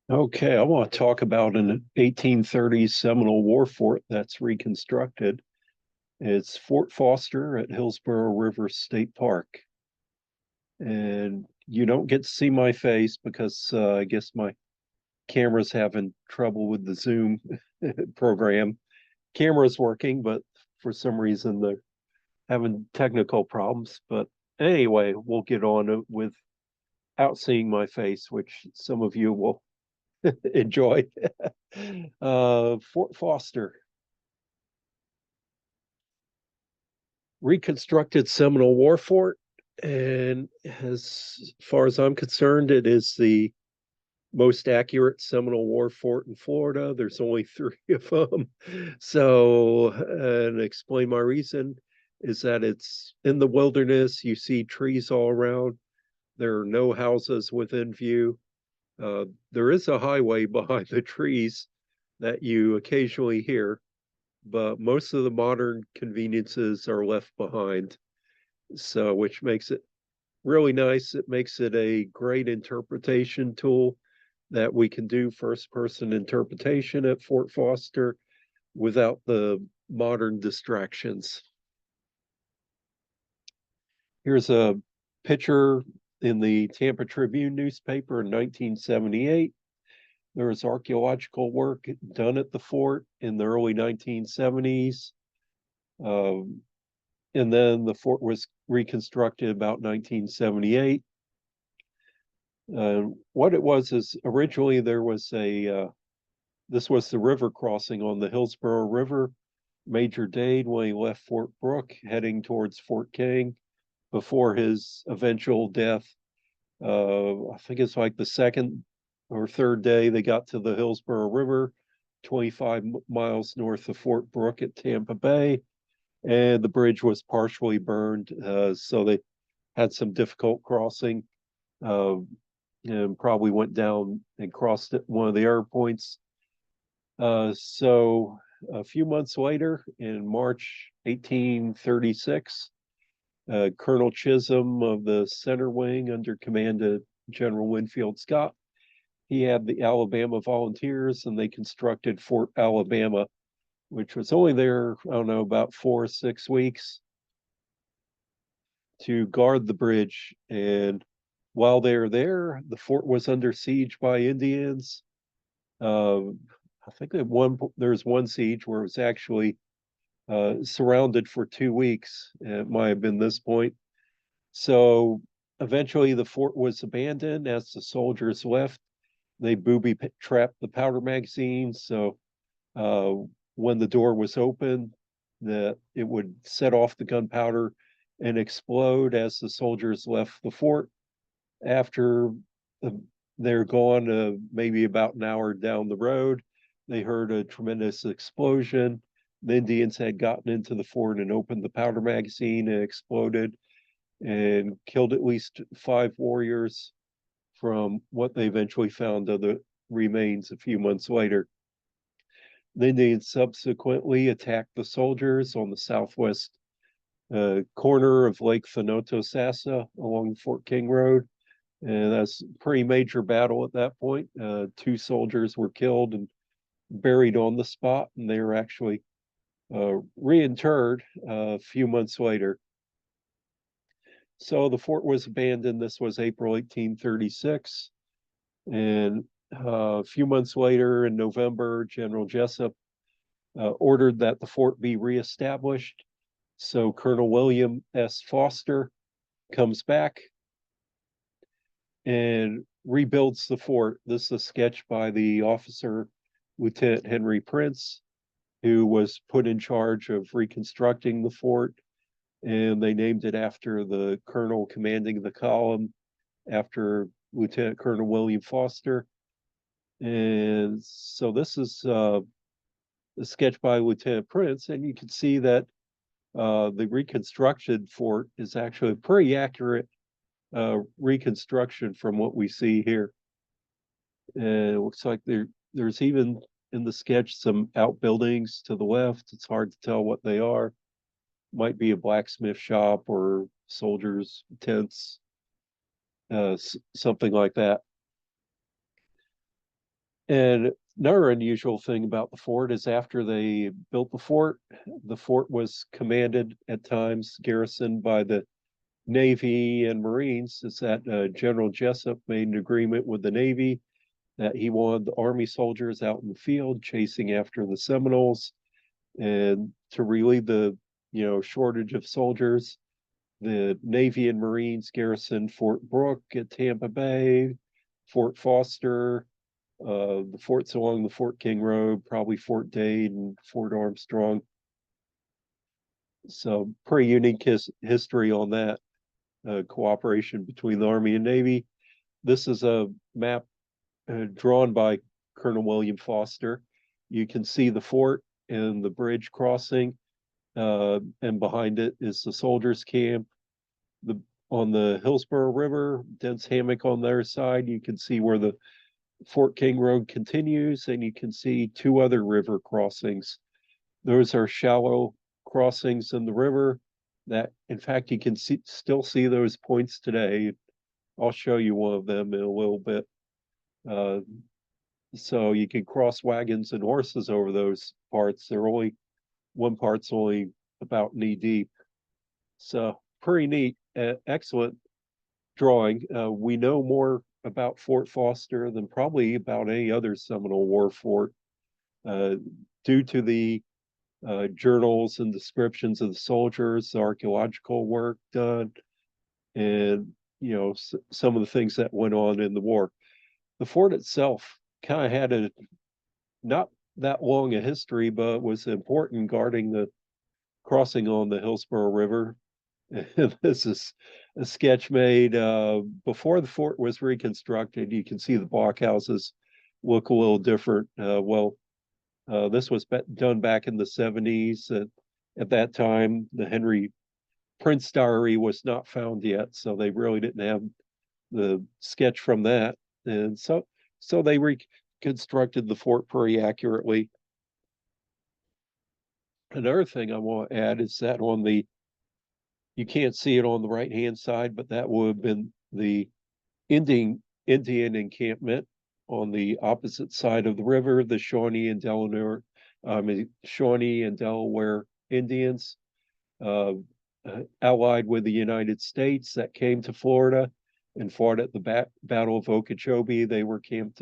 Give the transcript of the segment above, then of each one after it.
Okay, I want to talk about an 1830s Seminole War fort that's reconstructed. It's Fort Foster at Hillsborough River State Park. And you don't get to see my face because I guess my camera's having trouble with the Zoom program. Camera's working, but for some reason they're having technical problems. But anyway, we'll get on without seeing my face, which some of you will enjoy. Fort Foster, reconstructed Seminole War fort, and as far as I'm concerned, it is the most accurate Seminole War fort in Florida. There's only three of them. So, and explain my reason is that it's in the wilderness. You see trees all around. There are no houses within view. There is a highway behind the trees that you occasionally hear, but most of the modern conveniences are left behind. So, which makes it really nice. It makes it a great interpretation tool that we can do first person interpretation at Fort Foster without the modern distractions. Here's a picture in the Tampa Tribune newspaper in 1978. There was archaeological work done at the fort in the early 1970s. And then the fort was reconstructed about 1978. What it was is originally there was this was the river crossing on the Hillsborough River. Major Dade, when he left Fort Brooke, heading towards Fort King before his eventual death. I think it's like the second or third day they got to the Hillsborough River, 25 miles north of Fort Brooke at Tampa Bay, and the bridge was partially burned. So they had some difficult crossing. And probably went down and crossed at one of the error points. So a few months later, in March 1836, Colonel Chisholm of the Center Wing under command of General Winfield Scott, he had the Alabama Volunteers and they constructed Fort Alabama, which was only there, I don't know, about 4 or 6 weeks to guard the bridge. And while they were there, the fort was under siege by Indians. I think there's one siege where it was actually surrounded for 2 weeks. It might have been this point. So eventually the fort was abandoned as the soldiers left. They booby trapped the powder magazines. So when the door was open, it would set off the gunpowder and explode as the soldiers left the fort. After they're gone, maybe about an hour down the road, they heard a tremendous explosion. The Indians had gotten into the fort and opened the powder magazine and exploded and killed at least 5 warriors from what they eventually found of the remains a few months later. The Indians subsequently attacked the soldiers on the southwest corner of Lake Thonotosassa along Fort King Road. And that's a pretty major battle at that point. 2 soldiers were killed and buried on the spot, and they were actually reinterred a few months later. So the fort was abandoned. This was April 1836. And a few months later, in November, General Jessup ordered that the fort be reestablished. So Colonel William S. Foster comes back and rebuilds the fort. This is a sketch by the officer, Lieutenant Henry Prince, who was put in charge of reconstructing the fort. And they named it after the colonel commanding the column, after Lieutenant Colonel William Foster. And so this is a sketch by Lieutenant Prince, and you can see that the reconstructed fort is actually a pretty accurate reconstruction from what we see here. And it looks like there's even in the sketch some outbuildings to the left. It's hard to tell what they are. Might be a blacksmith shop or soldiers' tents. something like that. And another unusual thing about the fort is after they built the fort was commanded at times, garrisoned by the Navy and Marines. Is that General Jessup made an agreement with the Navy that he wanted the Army soldiers out in the field chasing after the Seminoles, and to relieve the shortage of soldiers, the Navy and Marines garrisoned Fort Brooke at Tampa Bay, Fort Foster, the forts along the Fort King Road, probably Fort Dade and Fort Armstrong. So pretty unique history on that cooperation between the Army and Navy. This is a map drawn by Colonel William Foster. You can see the fort and the bridge crossing, and behind it is the soldiers' camp. On the Hillsborough River, dense hammock on their side, you can see where the Fort King Road continues, and you can see two other river crossings. Those are shallow crossings in the river that, in fact, you can still see those points today. I'll show you one of them in a little bit. So you can cross wagons and horses over those parts. One part's only about knee deep. So pretty neat, excellent drawing. We know more about Fort Foster than probably about any other Seminole War fort, due to the journals and descriptions of the soldiers, the archaeological work done, and some of the things that went on in the war. The fort itself kind of had not that long a history, but was important guarding the crossing on the Hillsborough River. And this is a sketch made before the fort was reconstructed. You can see the blockhouses look a little different. This was done back in the 70s. At that time, the Henry Prince Diary was not found yet, so they really didn't have the sketch from that. And so they reconstructed the fort pretty accurately. Another thing I want to add is that you can't see it on the right-hand side, but that would have been the Indian encampment on the opposite side of the river, the Shawnee and Delaware Indians, allied with the United States, that came to Florida and fought at the Battle of Okeechobee. They were camped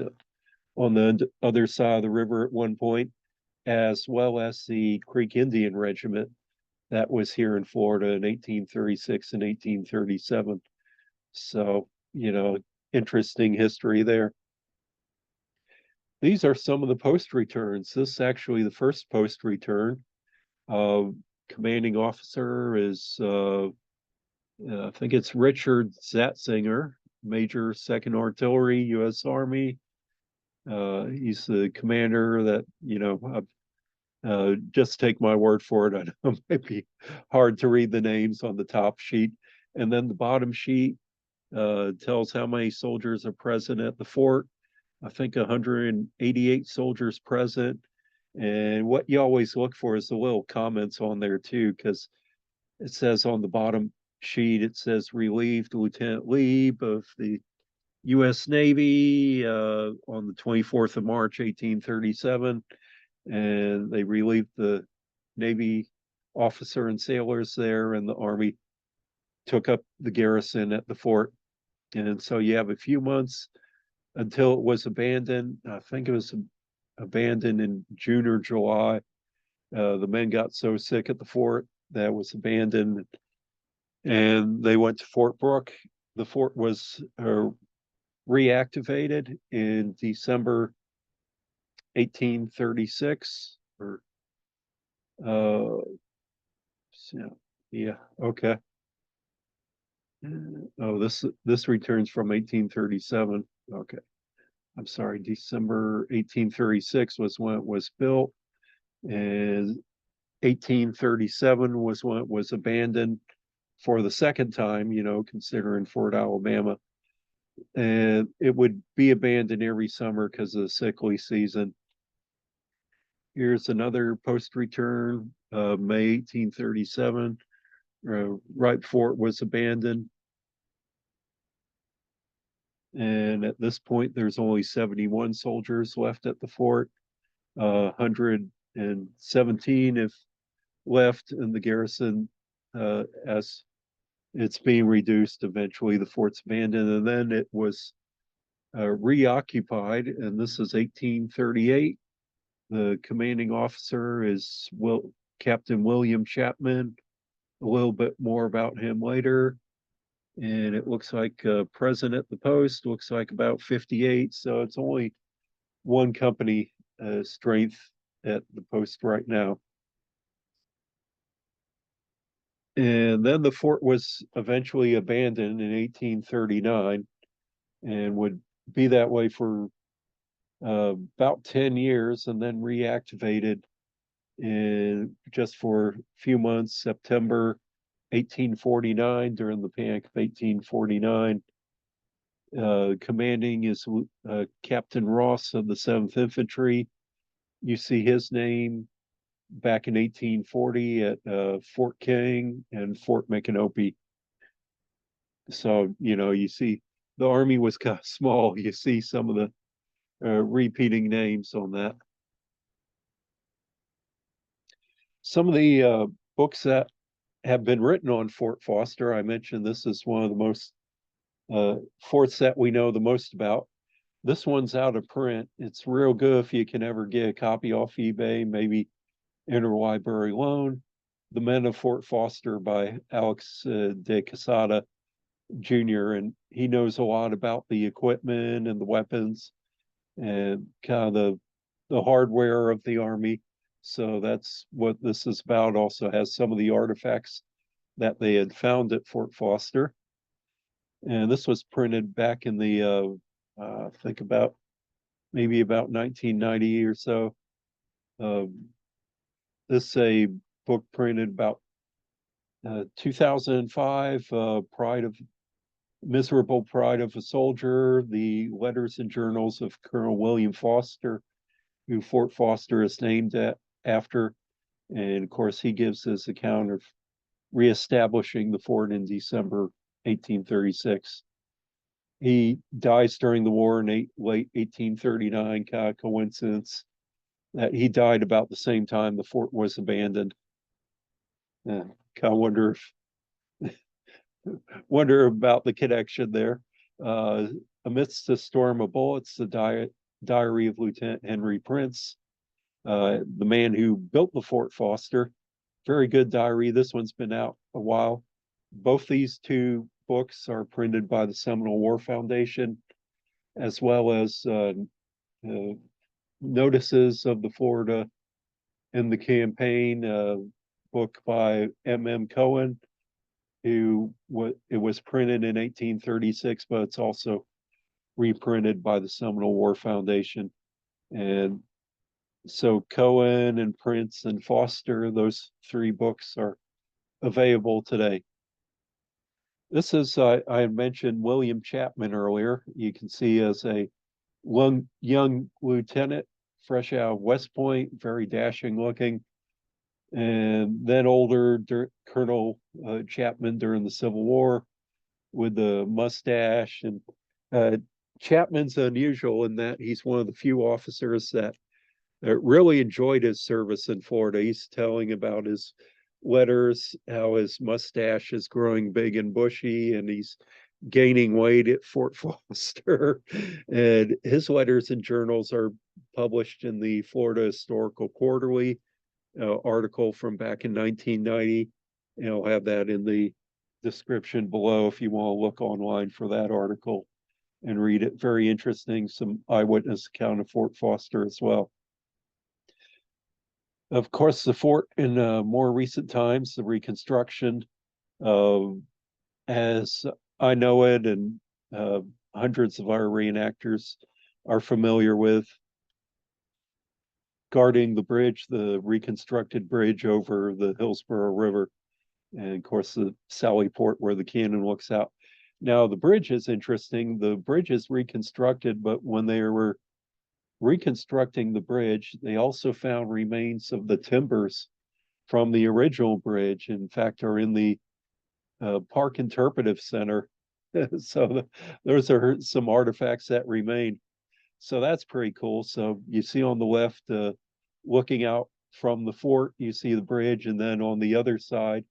on the other side of the river at one point, as well as the Creek Indian Regiment that was here in Florida in 1836 and 1837. So, interesting history there. These are some of the post returns. This is actually the first post return. Commanding officer is, I think it's Richard Zatzinger, Major Second Artillery, U.S. Army. He's the commander that, just take my word for it. I know it might be hard to read the names on the top sheet. And then the bottom sheet tells how many soldiers are present at the fort. I think 188 soldiers present. And what you always look for is the little comments on there too, because it says on the bottom sheet, it says relieved Lieutenant Leib of the U.S. Navy on the 24th of March, 1837. And they relieved the Navy officer and sailors there, and the Army took up the garrison at the fort. And so you have a few months until it was abandoned. I think it was abandoned in June or July. The men got so sick at the fort that it was abandoned, and they went to Fort Brooke. The fort was reactivated in December 1836, or yeah, okay. Oh, this returns from 1837. Okay, I'm sorry. December 1836 was when it was built, and 1837 was when it was abandoned for the second time. Considering Fort Alabama, and it would be abandoned every summer because of the sickly season. Here's another post return, May 1837, right before it was abandoned. And at this point, there's only 71 soldiers left at the fort. 117 if left in the garrison. As it's being reduced, eventually the fort's abandoned, and then it was reoccupied, and this is 1838. The commanding officer is Captain William Chapman. A little bit more about him later. And it looks like present at the post looks like about 58. So it's only one company strength at the post right now. And then the fort was eventually abandoned in 1839 and would be that way for about 10 years and then reactivated in just for a few months, September 1849, during the Panic of 1849. Commanding is Captain Ross of the 7th Infantry. You see his name back in 1840 at Fort King and Fort Micanopy. So, you see the Army was kind of small. You see some of the repeating names on that. Some of the books that have been written on Fort Foster, I mentioned this is one of the most forts that we know the most about. This one's out of print. It's real good if you can ever get a copy off eBay, maybe interlibrary loan. The Men of Fort Foster by Alex de Quesada Jr. And he knows a lot about the equipment and the weapons and kind of the hardware of the Army. So that's what this is about. Also has some of the artifacts that they had found at Fort Foster. And this was printed back in the, I think maybe about 1990 or so. This is a book printed about 2005, Miserable Pride of a Soldier, the letters and journals of Colonel William Foster, who Fort Foster is named after. And of course, he gives his account of reestablishing the fort in December 1836. He dies during the war in late 1839, kind of coincidence that he died about the same time the fort was abandoned. Kind of wonder about the connection there. Amidst a storm of bullets, the diary of Lieutenant Henry Prince, the man who built the Fort Foster. Very good diary. This one's been out a while. Both these two books are printed by the Seminole War Foundation, as well as notices of the Florida in the campaign, book by M.M. Cohen, it was printed in 1836, but it's also reprinted by the Seminole War Foundation. And so Cohen and Prince and Foster, those three books are available today. This is, I had mentioned William Chapman earlier. You can see as a young lieutenant, fresh out of West Point, very dashing looking. And then older Colonel Chapman during the Civil War with the mustache. And Chapman's unusual in that he's one of the few officers that really enjoyed his service in Florida. He's telling about his letters, how his mustache is growing big and bushy, and he's gaining weight at Fort Foster. And his letters and journals are published in the Florida Historical Quarterly article from back in 1990. And I'll have that in the description below if you want to look online for that article and read it. Very interesting. Some eyewitness account of Fort Foster as well. Of course, the fort in more recent times, the reconstruction, as I know it, and hundreds of our reenactors are familiar with, guarding the bridge, the reconstructed bridge over the Hillsborough River, and of course the Sally Port where the cannon looks out. Now the bridge is interesting. The bridge is reconstructed, but when they were reconstructing the bridge, they also found remains of the timbers from the original bridge. In fact, are in the Park Interpretive Center So those are some artifacts that remain. So that's pretty cool. So you see on the left, looking out from the fort, you see the bridge, and then on the other side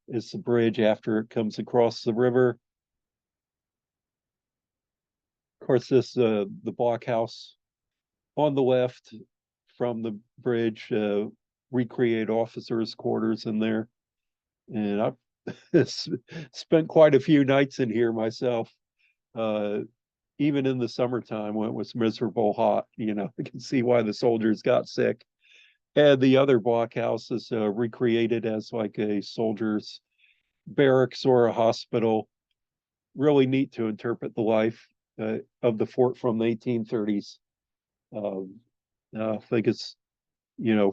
is the bridge after it comes across the river. Of course, this the blockhouse on the left from the bridge, recreate officers' quarters in there. And I've spent quite a few nights in here myself, uh, even in the summertime when it was miserable hot. I can see why the soldiers got sick. And the other blockhouse is recreated as like a soldier's barracks or a hospital. Really neat to interpret the life of the fort from the 1830s. Um, I think it's,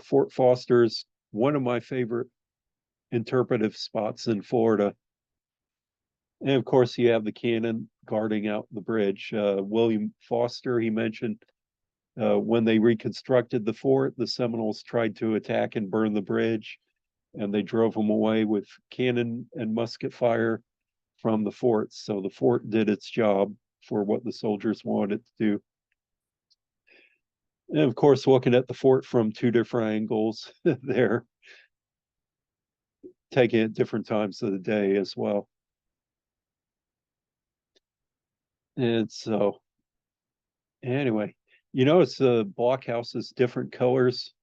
Fort Foster's one of my favorite interpretive spots in Florida. And of course, you have the cannon guarding out the bridge. William Foster, he mentioned when they reconstructed the fort, the Seminoles tried to attack and burn the bridge, and they drove them away with cannon and musket fire from the fort. So the fort did its job for what the soldiers wanted it to do. And of course, looking at the fort from two different angles there, taking it different times of the day as well. And so, anyway, it's the blockhouse is different colors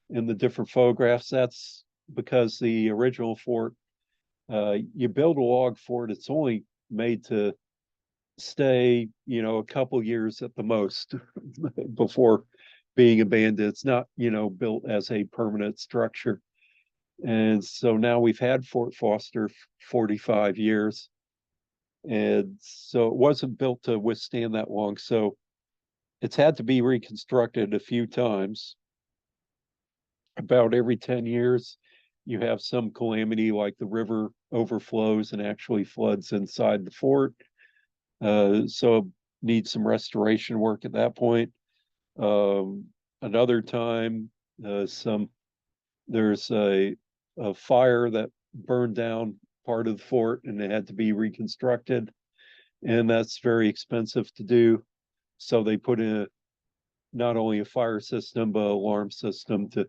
in the different photographs. That's because the original fort, you build a log fort, it's only made to stay, a couple years at the most before being abandoned. It's not, built as a permanent structure. And so now we've had Fort Foster 45 years. And so it wasn't built to withstand that long. So it's had to be reconstructed a few times. About every 10 years, you have some calamity like the river overflows and actually floods inside the fort. So needs some restoration work at that point. Another time, there's a fire that burned down part of the fort and it had to be reconstructed. And that's very expensive to do. So they put in not only a fire system, but alarm system to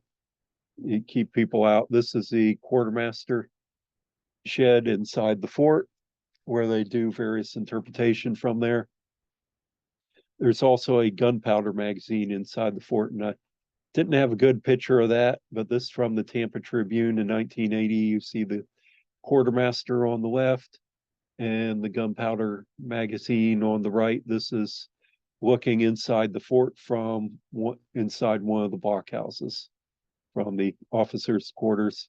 keep people out. This is the quartermaster shed inside the fort where they do various interpretation from there. There's also a gunpowder magazine inside the fort, and I didn't have a good picture of that, but this is from the Tampa Tribune in 1980. You see the quartermaster on the left and the gunpowder magazine on the right. This is looking inside the fort from inside one of the blockhouses from the officers' quarters.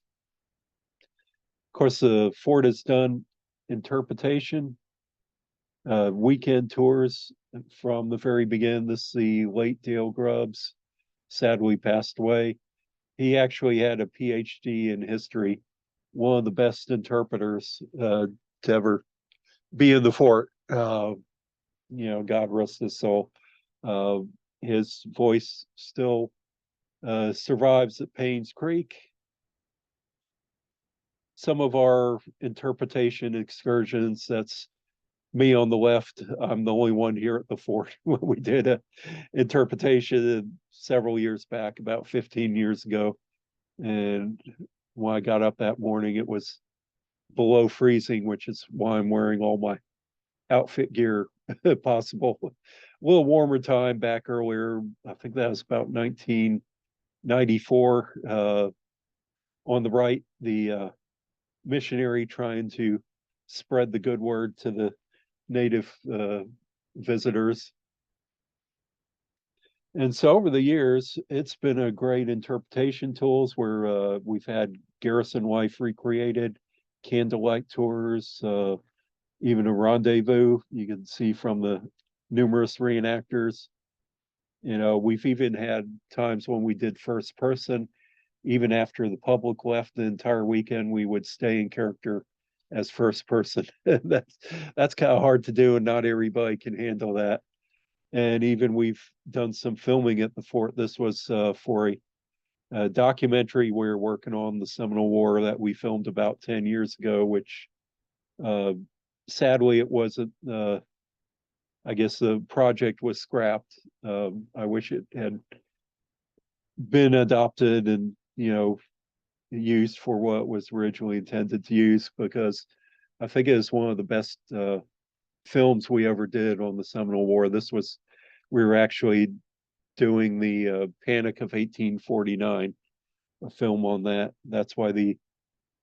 Of course, the fort has done interpretation, weekend tours from the very beginning. This is the late Dale Grubbs, sadly passed away. He actually had a PhD in history, one of the best interpreters to ever be in the fort. God rest his soul. Uh, his voice still survives at Paynes Creek. Some of our interpretation excursions, that's me on the left. I'm the only one here at the fort. We did a interpretation several years back, about 15 years ago. And when I got up that morning, it was below freezing, which is why I'm wearing all my outfit gear possible. A little warmer time back earlier. I think that was about 1994. On the right, the missionary trying to spread the good word to the native visitors. And so over the years, it's been a great interpretation tools where we've had Garrison Life recreated, candlelight tours, even a rendezvous you can see from the numerous reenactors. We've even had times when we did first person, even after the public left the entire weekend, we would stay in character as first person. That's kind of hard to do, and not everybody can handle that. And even we've done some filming at the fort. This was for a documentary we were working on, the Seminole War, that we filmed about 10 years ago, which sadly, it wasn't. I guess the project was scrapped. I wish it had been adopted and used for what it was originally intended to use, because I think it is one of the best films we ever did on the Seminole War. We were actually doing the Panic of 1849, a film on that. That's why the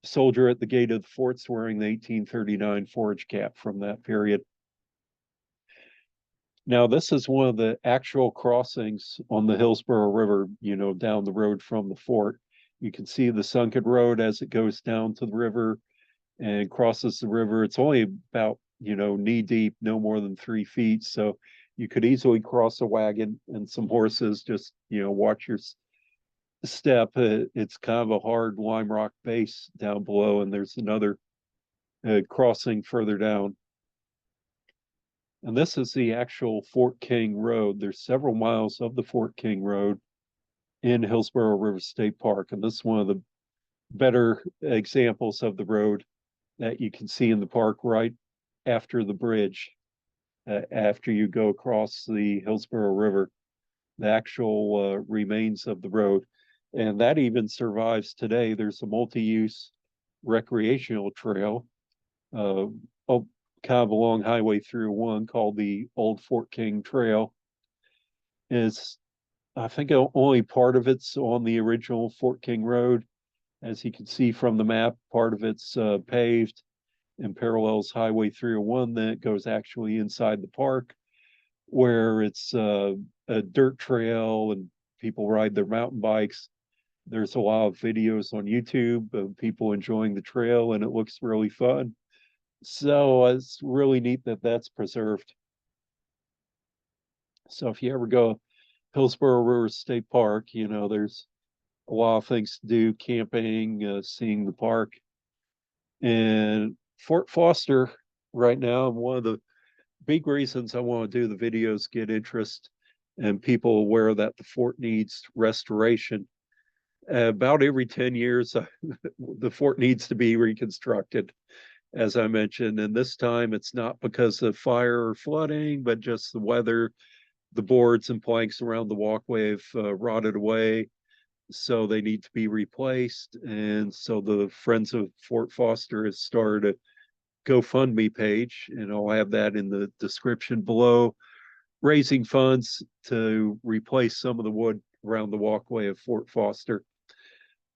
soldier at the gate of the fort's wearing the 1839 forage cap from that period. Now, this is one of the actual crossings on the Hillsborough River, down the road from the fort. You can see the sunken road as it goes down to the river and crosses the river. It's only about, knee deep, no more than 3 feet. So you could easily cross a wagon and some horses. Just, watch your step. It's kind of a hard lime rock base down below, and there's another crossing further down. And this is the actual Fort King Road. There's several miles of the Fort King Road in Hillsborough River State Park. And this is one of the better examples of the road that you can see in the park right after the bridge, after you go across the Hillsborough River, the actual remains of the road. And that even survives today. There's a multi-use recreational trail, kind of along Highway 301, called the Old Fort King Trail. I think only part of it's on the original Fort King Road. As you can see from the map, part of it's paved and parallels Highway 301. Then it goes actually inside the park, where it's a dirt trail and people ride their mountain bikes. There's a lot of videos on YouTube of people enjoying the trail, and it looks really fun. So it's really neat that that's preserved. So if you ever go Hillsborough River State Park, there's a lot of things to do: camping, seeing the park. And Fort Foster right now, one of the big reasons I want to do the videos, get interest and people aware that the fort needs restoration. About every 10 years, the fort needs to be reconstructed, as I mentioned. And this time it's not because of fire or flooding, but just the weather. The boards and planks around the walkway have rotted away, so they need to be replaced. And so the Friends of Fort Foster has started a GoFundMe page, and I'll have that in the description below, raising funds to replace some of the wood around the walkway of Fort Foster.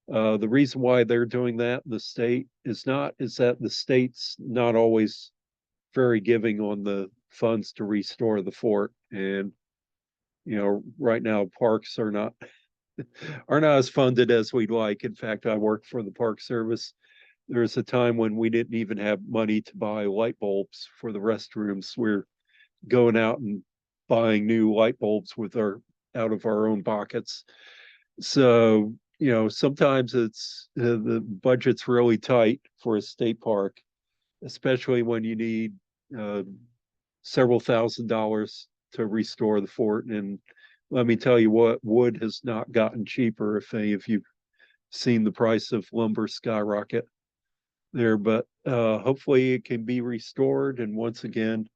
The reason why they're doing that in the state is that the state's not always very giving on the funds to restore the fort. And right now parks are not as funded as we'd like. In fact, I work for the Park Service. There was a time when we didn't even have money to buy light bulbs for the restrooms. We're going out and buying new light bulbs out of our own pockets. So sometimes it's the budget's really tight for a state park, especially when you need several $1,000s to restore the fort. And let me tell you what, wood has not gotten cheaper, if any of you've seen the price of lumber skyrocket there. But hopefully it can be restored and once again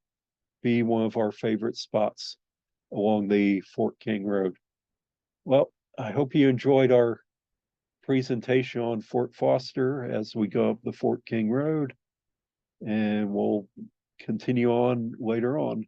be one of our favorite spots along the Fort King Road. Well, I hope you enjoyed our presentation on Fort Foster as we go up the Fort King Road, and we'll continue on later on.